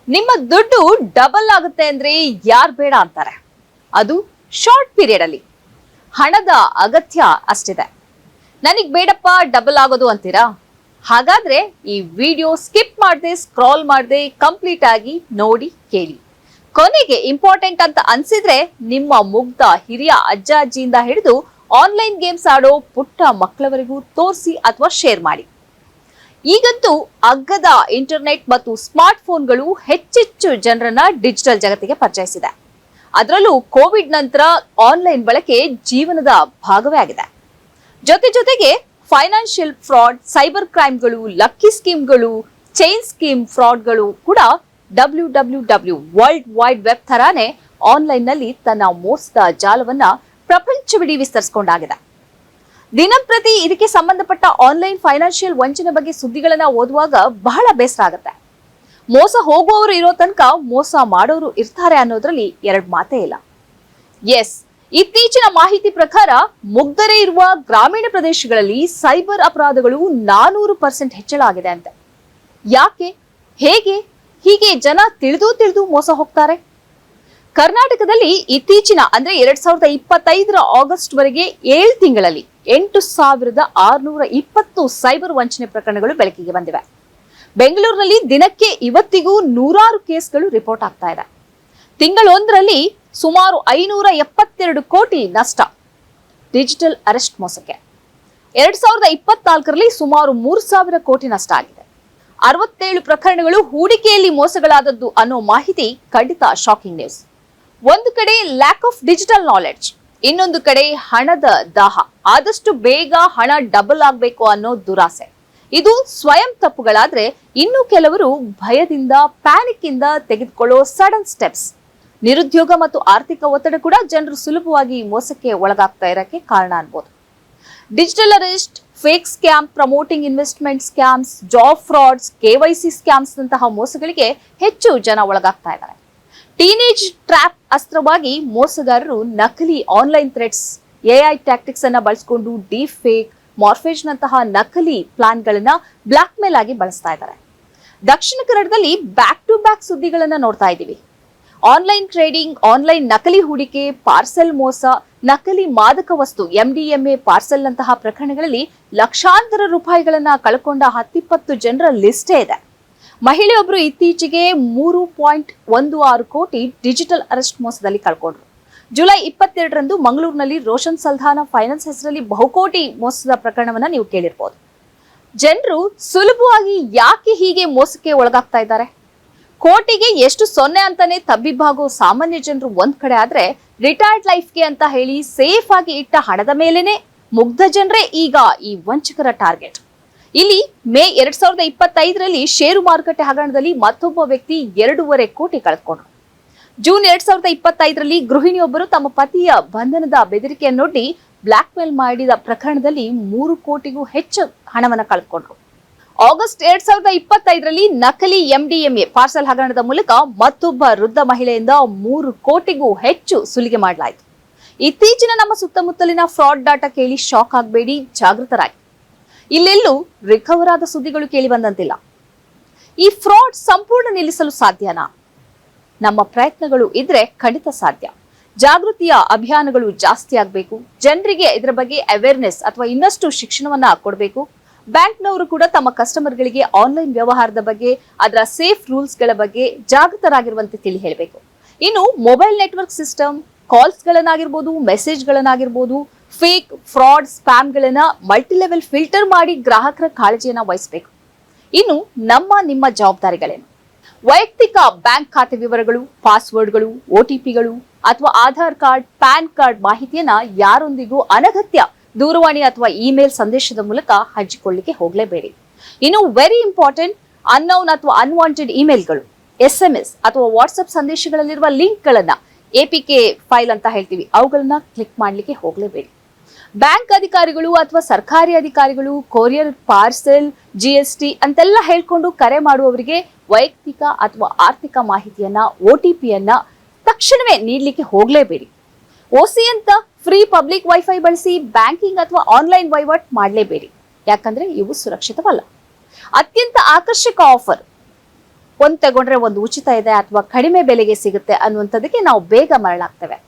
ನಿಮ್ಮ ದುಡ್ಡು ಡಬಲ್ ಆಗುತ್ತೆ ಅಂದ್ರೆ ಯಾರು ಬೇಡ ಅಂತಾರೆ. ಅದು ಶಾರ್ಟ್ ಪೀರಿಯಡ್ ಅಲ್ಲಿ. ಹಣದ ಅಗತ್ಯ ಅಷ್ಟಿದೆ. ನನಗ್ ಬೇಡಪ್ಪ ಡಬಲ್ ಆಗೋದು ಅಂತೀರಾ? ಹಾಗಾದ್ರೆ ಈ ವಿಡಿಯೋ ಸ್ಕಿಪ್ ಮಾಡದೆ ಸ್ಕ್ರಾಲ್ ಮಾಡದೆ ಕಂಪ್ಲೀಟ್ ಆಗಿ ನೋಡಿ ಕೇಳಿ. ಕೊನೆಗೆ ಇಂಪಾರ್ಟೆಂಟ್ ಅಂತ ಅನ್ಸಿದ್ರೆ ನಿಮ್ಮ ಮುಗ್ಧ ಹಿರಿಯ ಅಜ್ಜ ಅಜ್ಜಿಯಿಂದ ಹಿಡಿದು ಆನ್ಲೈನ್ ಗೇಮ್ಸ್ ಆಡೋ ಪುಟ್ಟ ಮಕ್ಕಳವರೆಗೂ ತೋರಿಸಿ ಅಥವಾ ಶೇರ್ ಮಾಡಿ. ಈಗಂತೂ ಅಗ್ಗದ ಇಂಟರ್ನೆಟ್ ಮತ್ತು ಸ್ಮಾರ್ಟ್ ಫೋನ್ಗಳು ಹೆಚ್ಚೆಚ್ಚು ಜನರನ್ನ ಡಿಜಿಟಲ್ ಜಗತ್ತಿಗೆ ಪರಿಚಯಿಸಿದೆ. ಅದರಲ್ಲೂ ಕೋವಿಡ್ ನಂತರ ಆನ್ಲೈನ್ ಬಳಕೆ ಜೀವನದ ಭಾಗವೇ ಆಗಿದೆ. ಜೊತೆಗೆ ಫೈನಾನ್ಷಿಯಲ್ ಫ್ರಾಡ್, ಸೈಬರ್ ಕ್ರೈಮ್ಗಳು, ಲಕ್ಕಿ ಸ್ಕೀಮ್ಗಳು, ಚೈನ್ ಸ್ಕೀಮ್ ಫ್ರಾಡ್ಗಳು ಕೂಡ WWW ವರ್ಲ್ಡ್ ವೈಡ್ ವೆಬ್ ತರಾನೇ ಆನ್ಲೈನ್ ನಲ್ಲಿ ತನ್ನ ಮೋಸದ ಜಾಲವನ್ನ ಪ್ರಪಂಚವಿಡೀ ವಿಸ್ತರಿಸಿಕೊಂಡಾಗಿದೆ. ದಿನಂಪ್ರತಿ ಇದಕ್ಕೆ ಸಂಬಂಧಪಟ್ಟ ಆನ್ಲೈನ್ ಫೈನಾನ್ಷಿಯಲ್ ವಂಚನೆ ಬಗ್ಗೆ ಸುದ್ದಿಗಳನ್ನ ಓದುವಾಗ ಬಹಳ ಬೇಸರ ಆಗುತ್ತೆ. ಮೋಸ ಹೋಗುವವರು ಇರೋ ತನಕ ಮೋಸ ಮಾಡೋರು ಇರ್ತಾರೆ ಅನ್ನೋದ್ರಲ್ಲಿ ಎರಡು ಮಾತೇ ಇಲ್ಲ. ಎಸ್, ಇತ್ತೀಚಿನ ಮಾಹಿತಿ ಪ್ರಕಾರ ಮುಗ್ಧರೇ ಇರುವ ಗ್ರಾಮೀಣ ಪ್ರದೇಶಗಳಲ್ಲಿ ಸೈಬರ್ ಅಪರಾಧಗಳು 400% ಹೆಚ್ಚಳ ಆಗಿದೆ ಅಂತೆ. ಯಾಕೆ, ಹೇಗೆ, ಹೀಗೆ ಜನ ತಿಳಿದು ಮೋಸ ಹೋಗ್ತಾರೆ? ಕರ್ನಾಟಕದಲ್ಲಿ ಇತ್ತೀಚಿನ ಅಂದ್ರೆ 2025 ಆಗಸ್ಟ್ ವರೆಗೆ 7 ತಿಂಗಳಲ್ಲಿ 8620 ಸೈಬರ್ ವಂಚನೆ ಪ್ರಕರಣಗಳು ಬೆಳಕಿಗೆ ಬಂದಿವೆ. ಬೆಂಗಳೂರಿನಲ್ಲಿ ದಿನಕ್ಕೆ ಇವತ್ತಿಗೂ 100 ಕೇಸ್ಗಳು ರಿಪೋರ್ಟ್ ಆಗ್ತಾ ಇದೆ. ತಿಂಗಳೊಂದರಲ್ಲಿ ಸುಮಾರು 572 ಕೋಟಿ ನಷ್ಟ ಡಿಜಿಟಲ್ ಅರೆಸ್ಟ್ ಮೋಸಕ್ಕೆ. 2024ರಲ್ಲಿ ಸುಮಾರು 3000 ಕೋಟಿ ನಷ್ಟ ಆಗಿದೆ. 67 ಪ್ರಕರಣಗಳು ಹೂಡಿಕೆಯಲ್ಲಿ ಮೋಸಗಳಾದದ್ದು ಅನ್ನೋ ಮಾಹಿತಿ ಖಂಡಿತ ಶಾಕಿಂಗ್ ನ್ಯೂಸ್. ಒಂದು ಕಡೆ ಲ್ಯಾಕ್ ಆಫ್ ಡಿಜಿಟಲ್ ನಾಲೆಡ್ಜ್, ಇನ್ನೊಂದು ಕಡೆ ಹಣದ ದಾಹ, ಆದಷ್ಟು ಬೇಗ ಹಣ ಡಬಲ್ ಆಗಬೇಕು ಅನ್ನೋ ದುರಾಸೆ. ಇದು ಸ್ವಯಂ ತಪ್ಪುಗಳಾದ್ರೆ ಇನ್ನು ಕೆಲವರು ಭಯದಿಂದ, ಪ್ಯಾನಿಕ್ ಇಂದ ತೆಗೆದುಕೊಳ್ಳೋ ಸಡನ್ ಸ್ಟೆಪ್ಸ್. ನಿರುದ್ಯೋಗ ಮತ್ತು ಆರ್ಥಿಕ ಒತ್ತಡ ಕೂಡ ಜನರು ಸುಲಭವಾಗಿ ಮೋಸಕ್ಕೆ ಒಳಗಾಗ್ತಾ ಇರಕ್ಕೆ ಕಾರಣ ಅನ್ಬೋದು. Digital arrest, fake scam, promoting investment scams, job frauds, KYC scams ನಂತಹ ಮೋಸಗಳಿಗೆ ಹೆಚ್ಚು ಜನ ಒಳಗಾಗ್ತಾ ಇದ್ದಾರೆ. ಟೀನೇಜ್ ಟ್ರ್ಯಾಪ್ ಅಸ್ತ್ರವಾಗಿ ಮೋಸಗಾರರು ನಕಲಿ ಆನ್ಲೈನ್ ಥ್ರೆಟ್ಸ್, AI ಟ್ಯಾಕ್ಟಿಕ್ಸ್ ಅನ್ನ ಬಳಸಿಕೊಂಡು ಡೀಪ್ ಫೇಕ್, ಮಾರ್ಫೇಜ್ ನಂತಹ ನಕಲಿ ಪ್ಲಾನ್ ಗಳನ್ನ ಬ್ಲಾಕ್ ಮೇಲ್ ಆಗಿ ಬಳಸ್ತಾ ಇದ್ದಾರೆ. ದಕ್ಷಿಣ ಕನ್ನಡದಲ್ಲಿ ಬ್ಯಾಕ್ ಟು ಬ್ಯಾಕ್ ಸುದ್ದಿಗಳನ್ನ ನೋಡ್ತಾ ಇದ್ದೀವಿ. ಆನ್ಲೈನ್ ಟ್ರೇಡಿಂಗ್, ಆನ್ಲೈನ್ ನಕಲಿ ಹೂಡಿಕೆ, ಪಾರ್ಸೆಲ್ ಮೋಸ, ನಕಲಿ ಮಾದಕ ವಸ್ತು MDMA ಪಾರ್ಸೆಲ್ ನಂತಹ ಪ್ರಕರಣಗಳಲ್ಲಿ ಲಕ್ಷಾಂತರ ರೂಪಾಯಿಗಳನ್ನ ಕಳ್ಕೊಂಡ 10-20 ಜನರ ಲಿಸ್ಟೇ ಇದೆ. ಮಹಿಳೆಯೊಬ್ಬರು ಇತ್ತೀಚೆಗೆ 3.16 ಕೋಟಿ ಡಿಜಿಟಲ್ ಅರೆಸ್ಟ್ ಮೋಸದಲ್ಲಿ ಕಳ್ಕೊಂಡ್ರು. ಜುಲೈ 22ರಂದು ಮಂಗಳೂರಿನಲ್ಲಿ ರೋಷನ್ ಸಲ್ಧಾನ ಫೈನಾನ್ಸ್ ಹೆಸರಲ್ಲಿ ಬಹುಕೋಟಿ ಮೋಸದ ಪ್ರಕರಣವನ್ನ ನೀವು ಕೇಳಿರ್ಬೋದು. ಜನರು ಸುಲಭವಾಗಿ ಯಾಕೆ ಹೀಗೆ ಮೋಸಕ್ಕೆ ಒಳಗಾಗ್ತಾ ಇದ್ದಾರೆ? ಕೋಟಿಗೆ ಎಷ್ಟು ಸೊನ್ನೆ ಅಂತಾನೆ ತಬ್ಬಿಬ್ಬಾಗೋ ಸಾಮಾನ್ಯ ಜನರು ಒಂದ್ ಕಡೆ ಆದ್ರೆ, ರಿಟೈರ್ಡ್ ಲೈಫ್ಗೆ ಅಂತ ಹೇಳಿ ಸೇಫ್ ಆಗಿ ಇಟ್ಟ ಹಣದ ಮೇಲೆನೆ ಮುಗ್ಧ ಜನರೇ ಈಗ ಈ ವಂಚಕರ ಟಾರ್ಗೆಟ್. ಇಲ್ಲಿ ಮೇ 2025ರಲ್ಲಿ ಷೇರು ಮಾರುಕಟ್ಟೆ ಹಗರಣದಲ್ಲಿ ಮತ್ತೊಬ್ಬ ವ್ಯಕ್ತಿ 2.5 ಕೋಟಿ ಕಳೆದುಕೊಂಡ್ರು. ಜೂನ್ 2025ರಲ್ಲಿ ಗೃಹಿಣಿಯೊಬ್ಬರು ತಮ್ಮ ಪತಿಯ ಬಂಧನದ ಬೆದರಿಕೆಯನ್ನೊಡ್ಡಿ ಬ್ಲಾಕ್ ಮೇಲ್ ಮಾಡಿದ ಪ್ರಕರಣದಲ್ಲಿ 3 ಕೋಟಿಗೂ ಹೆಚ್ಚು ಹಣವನ್ನು ಕಳೆದುಕೊಂಡ್ರು. ಆಗಸ್ಟ್ 2025ರಲ್ಲಿ ನಕಲಿ MDMA ಪಾರ್ಸೆಲ್ ಹಗರಣದ ಮೂಲಕ ಮತ್ತೊಬ್ಬ ವೃದ್ಧ ಮಹಿಳೆಯಿಂದ 3 ಕೋಟಿಗೂ ಹೆಚ್ಚು ಸುಲಿಗೆ ಮಾಡಲಾಯಿತು. ಇತ್ತೀಚಿನ ನಮ್ಮ ಸುತ್ತಮುತ್ತಲಿನ ಫ್ರಾಡ್ ಡಾಟಾ ಕೇಳಿ ಶಾಕ್ ಆಗಬೇಡಿ, ಜಾಗೃತರಾಗಿ. ಇಲ್ಲೆಲ್ಲೂ ರಿಕವರ್ ಆದ ಸುದ್ದಿಗಳು ಕೇಳಿ ಬಂದಂತಿಲ್ಲ. ಈ ಫ್ರಾಡ್ ಸಂಪೂರ್ಣ ನಿಲ್ಲಿಸಲು ಸಾಧ್ಯನಾ? ನಮ್ಮ ಪ್ರಯತ್ನಗಳು ಇದ್ರೆ ಖಂಡಿತ ಸಾಧ್ಯ. ಜಾಗೃತಿಯ ಅಭಿಯಾನಗಳು ಜಾಸ್ತಿ ಆಗಬೇಕು. ಜನರಿಗೆ ಇದರ ಬಗ್ಗೆ ಅವೇರ್ನೆಸ್ ಅಥವಾ ಇನ್ನಷ್ಟು ಶಿಕ್ಷಣವನ್ನ ಕೊಡಬೇಕು. ಬ್ಯಾಂಕ್ನವರು ಕೂಡ ತಮ್ಮ ಕಸ್ಟಮರ್ಗಳಿಗೆ ಆನ್ಲೈನ್ ವ್ಯವಹಾರದ ಬಗ್ಗೆ, ಅದರ ಸೇಫ್ ರೂಲ್ಸ್ ಗಳ ಬಗ್ಗೆ ಜಾಗೃತರಾಗಿರುವಂತೆ ತಿಳಿ ಹೇಳಬೇಕು. ಇನ್ನು ಮೊಬೈಲ್ ನೆಟ್ವರ್ಕ್ ಸಿಸ್ಟಮ್, ಕಾಲ್ಸ್ ಗಳನ್ನಾಗಿರ್ಬೋದು, ಮೆಸೇಜ್ ಗಳನ್ನಾಗಿರ್ಬೋದು, ಫೇಕ್, ಫ್ರಾಡ್, ಸ್ಪ್ಯಾಮ್ ಗಳನ್ನ ಮಲ್ಟಿ ಲೆವೆಲ್ ಫಿಲ್ಟರ್ ಮಾಡಿ ಗ್ರಾಹಕರ ಕಾಳಜಿಯನ್ನ ವಹಿಸಬೇಕು. ಇನ್ನು ನಿಮ್ಮ ಜವಾಬ್ದಾರಿಗಳೇನು? ವೈಯಕ್ತಿಕ ಬ್ಯಾಂಕ್ ಖಾತೆ ವಿವರಗಳು, ಪಾಸ್ವರ್ಡ್ಗಳು, OTPಗಳು ಅಥವಾ ಆಧಾರ್ ಕಾರ್ಡ್, ಪ್ಯಾನ್ ಕಾರ್ಡ್ ಮಾಹಿತಿಯನ್ನ ಯಾರೊಂದಿಗೂ ಅನಗತ್ಯ ದೂರವಾಣಿ ಅಥವಾ ಇಮೇಲ್ ಸಂದೇಶದ ಮೂಲಕ ಹಂಚಿಕೊಳ್ಳಿಕ್ಕೆ ಹೋಗಲೇಬೇಡಿ. ಇನ್ನು ವೆರಿ ಇಂಪಾರ್ಟೆಂಟ್, ಅನ್ನೌನ್ ಅಥವಾ ಅನ್ವಾಂಟೆಡ್ ಇಮೇಲ್ಗಳು, SMS ಅಥವಾ ವಾಟ್ಸ್ಆಪ್ ಸಂದೇಶಗಳಲ್ಲಿರುವ ಲಿಂಕ್ ಗಳನ್ನ, APK ಫೈಲ್ ಅಂತ ಹೇಳ್ತೀವಿ, ಅವುಗಳನ್ನ ಕ್ಲಿಕ್ ಮಾಡ್ಲಿಕ್ಕೆ ಹೋಗಲೇಬೇಡಿ. ಬ್ಯಾಂಕ್ ಅಧಿಕಾರಿಗಳು ಅಥವಾ ಸರ್ಕಾರಿ ಅಧಿಕಾರಿಗಳು ಕೊರಿಯರ್, ಪಾರ್ಸೆಲ್, GST ಅಂತೆಲ್ಲ ಹೇಳ್ಕೊಂಡು ಕರೆ ಮಾಡುವವರಿಗೆ ವೈಯಕ್ತಿಕ ಅಥವಾ ಆರ್ಥಿಕ ಮಾಹಿತಿಯನ್ನ, OTPಯನ್ನ ತಕ್ಷಣವೇ ನೀಡಲಿಕ್ಕೆ ಹೋಗಲೇಬೇಡಿ. OC ಅಂತ ಫ್ರೀ ಪಬ್ಲಿಕ್ ವೈಫೈ ಬಳಸಿ ಬ್ಯಾಂಕಿಂಗ್ ಅಥವಾ ಆನ್ಲೈನ್ ವಹಿವಾಟು ಮಾಡಲೇಬೇಡಿ. ಯಾಕಂದ್ರೆ ಇವು ಸುರಕ್ಷಿತವಲ್ಲ. ಅತ್ಯಂತ ಆಕರ್ಷಕ ಆಫರ್, ಒಂದು ತಗೊಂಡ್ರೆ ಒಂದು ಉಚಿತ ಇದೆ ಅಥವಾ ಕಡಿಮೆ ಬೆಲೆಗೆ ಸಿಗುತ್ತೆ ಅನ್ನುವಂಥದ್ದಕ್ಕೆ ನಾವು ಬೇಗ ಮರಳಾಗ್ತೇವೆ.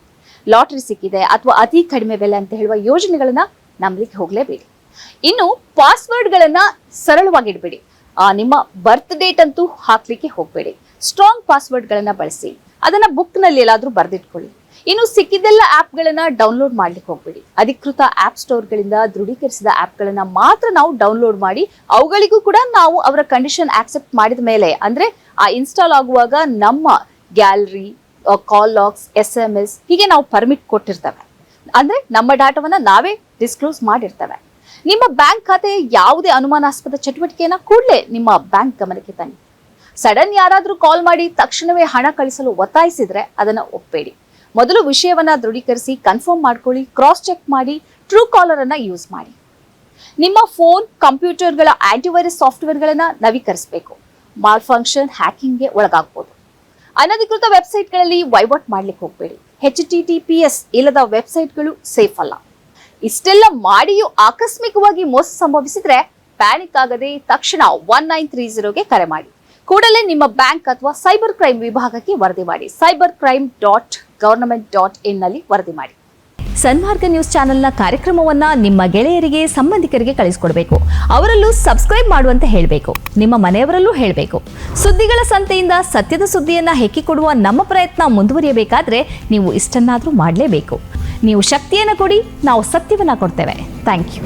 ಲಾಟರಿ ಸಿಕ್ಕಿದೆ ಅಥವಾ ಅತಿ ಕಡಿಮೆ ಬೆಲೆ ಅಂತ ಹೇಳುವ ಯೋಜನೆಗಳನ್ನ ನಂಬಲಿಕ್ಕೆ ಹೋಗ್ಲೇಬೇಡಿ. ಇನ್ನು ಪಾಸ್ವರ್ಡ್ಗಳನ್ನ ಸರಳವಾಗಿಡ್ಬೇಡಿ. ನಿಮ್ಮ ಬರ್ತ್ ಡೇಟ್ ಅಂತೂ ಹಾಕ್ಲಿಕ್ಕೆ ಹೋಗ್ಬೇಡಿ. ಸ್ಟ್ರಾಂಗ್ ಪಾಸ್ವರ್ಡ್ಗಳನ್ನ ಬಳಸಿ. ಅದನ್ನ ಬುಕ್ ನಲ್ಲಿ ಎಲ್ಲಾದ್ರೂ ಬರೆದಿಟ್ಕೊಳ್ಳಿ. ಇನ್ನು ಸಿಕ್ಕಿದ್ದೆಲ್ಲ ಆಪ್ಗಳನ್ನ ಡೌನ್ಲೋಡ್ ಮಾಡ್ಲಿಕ್ಕೆ ಹೋಗ್ಬೇಡಿ. ಅಧಿಕೃತ ಆಪ್ ಸ್ಟೋರ್ಗಳಿಂದ ದೃಢೀಕರಿಸಿದ ಆಪ್ಗಳನ್ನ ಮಾತ್ರ ನಾವು ಡೌನ್ಲೋಡ್ ಮಾಡಿ ಅವುಗಳಿಗೂ ಕೂಡ ನಾವು ಅವರ ಕಂಡೀಷನ್ ಆಕ್ಸೆಪ್ಟ್ ಮಾಡಿದ ಮೇಲೆ, ಅಂದ್ರೆ ಆ ಇನ್ಸ್ಟಾಲ್ ಆಗುವಾಗ ನಮ್ಮ ಗ್ಯಾಲರಿ, ಕಾಲ್ ಲಾಗ್ಸ್, SMS ಹೀಗೆ ನಾವು ಪರ್ಮಿಟ್ ಕೊಟ್ಟಿರ್ತೇವೆ. ಅಂದ್ರೆ ನಮ್ಮ ಡಾಟಾವನ್ನ ನಾವೇ ಡಿಸ್ಕ್ಲೋಸ್ ಮಾಡಿರ್ತೇವೆ. ನಿಮ್ಮ ಬ್ಯಾಂಕ್ ಖಾತೆ ಯಾವುದೇ ಅನುಮಾನಾಸ್ಪದ ಚಟುವಟಿಕೆಯನ್ನ ಕೂಡಲೇ ನಿಮ್ಮ ಬ್ಯಾಂಕ್ ಗಮನಕ್ಕೆ ತನ್ನಿ. ಸಡನ್ ಯಾರಾದ್ರೂ ಕಾಲ್ ಮಾಡಿ ತಕ್ಷಣವೇ ಹಣ ಕಳಿಸಲು ಒತ್ತಾಯಿಸಿದ್ರೆ ಅದನ್ನ ಒಪ್ಪಬೇಡಿ. ಮೊದಲು ವಿಷಯವನ್ನ ದೃಢೀಕರಿಸಿ ಕನ್ಫರ್ಮ್ ಮಾಡ್ಕೊಳ್ಳಿ. ಕ್ರಾಸ್ ಚೆಕ್ ಮಾಡಿ. ಟ್ರೂ ಕಾಲರ್ ಅನ್ನ ಯೂಸ್ ಮಾಡಿ. ನಿಮ್ಮ ಫೋನ್, ಕಂಪ್ಯೂಟರ್ಗಳ ಆಂಟಿವೈರಸ್ ಸಾಫ್ಟ್ವೇರ್ಗಳನ್ನ ನವೀಕರಿಸಬೇಕು. ಮಾಲ್ ಫಂಕ್ಷನ್, ಹ್ಯಾಕಿಂಗ್ಗೆ ಒಳಗಾಗಬಹುದು. ಅನಧಿಕೃತ ವೆಬ್ಸೈಟ್ಗಳಲ್ಲಿ ವಹಿವಾಟು ಮಾಡ್ಲಿಕ್ಕೆ ಹೋಗಬೇಡಿ. HTTPS ಇಲ್ಲದ ವೆಬ್ಸೈಟ್ಗಳು ಸೇಫ್ ಅಲ್ಲ. ಇಷ್ಟೆಲ್ಲ ಮಾಡಿಯೂ ಆಕಸ್ಮಿಕವಾಗಿ ಮೋಸ ಸಂಭವಿಸಿದ್ರೆ ಪ್ಯಾನಿಕ್ ಆಗದೆ ತಕ್ಷಣ 1930ಗೆ ಕರೆ ಮಾಡಿ. ಕೂಡಲೇ ನಿಮ್ಮ ಬ್ಯಾಂಕ್ ಅಥವಾ ಸೈಬರ್ ಕ್ರೈಮ್ ವಿಭಾಗಕ್ಕೆ ವರದಿ ಮಾಡಿ. cybercrime.government.in ನಲ್ಲಿ ವರದಿ ಮಾಡಿ. ಸನ್ಮಾರ್ಗ ನ್ಯೂಸ್ ಚಾನೆಲ್ನ ಕಾರ್ಯಕ್ರಮವನ್ನ ನಿಮ್ಮ ಗೆಳೆಯರಿಗೆ, ಸಂಬಂಧಿಕರಿಗೆ ಕಳಿಸಿಕೊಡಬೇಕು. ಅವರಲ್ಲೂ ಸಬ್ಸ್ಕ್ರೈಬ್ ಮಾಡುವಂತೆ ಹೇಳಬೇಕು. ನಿಮ್ಮ ಮನೆಯವರಲ್ಲೂ ಹೇಳಬೇಕು. ಸುದ್ದಿಗಳ ಸಂತೆಯಿಂದ ಸತ್ಯದ ಸುದ್ದಿಯನ್ನ ಹೆಕ್ಕಿಕೊಡುವ ನಮ್ಮ ಪ್ರಯತ್ನ ಮುಂದುವರಿಯಬೇಕಾದ್ರೆ ನೀವು ಇಷ್ಟನ್ನಾದ್ರೂ ಮಾಡಲೇಬೇಕು. ನೀವು ಶಕ್ತಿಯನ್ನು ಕೊಡಿ, ನಾವು ಸತ್ಯವನ್ನ ಕೊಡ್ತೇವೆ. Thank you.